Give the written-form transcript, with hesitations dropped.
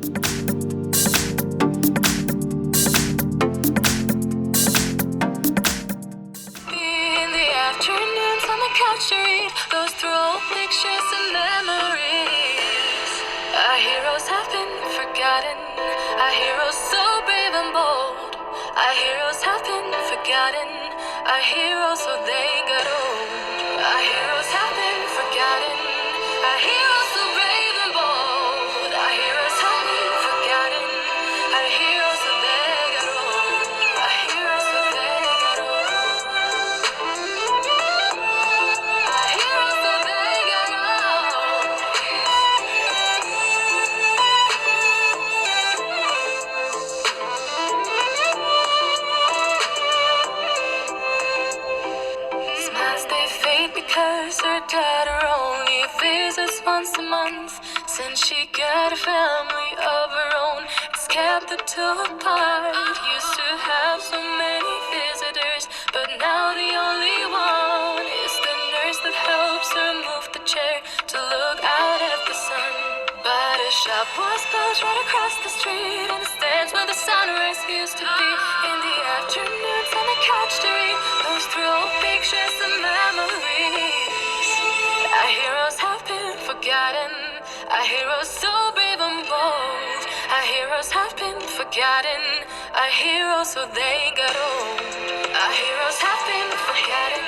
In the afternoons on the couch to read, goes through old pictures and memories. Our heroes have been forgotten, our heroes so brave and bold. Our heroes have been forgotten, our heroes so they got old. Our heroes have been forgotten, our heroes so brave and bold. Our heroes have been forgotten, our heroes so they got old. Our heroes so they got old. Our heroes so they got old. Smiles they fade because her daughter only visits once a month. Since she got a family of her own, it's kept the two apart. Used to have so many visitors, but now the only one is the nurse that helps her move the chair to look out at the sun. But a shop was built right across the street, and it stands where the sunrise used to be. In the afternoons on the couch to read, goes through old pictures and memories. Our heroes have been forgotten, our heroes so brave and bold. Our heroes have been forgotten, our heroes so they got old. Our heroes have been forgotten,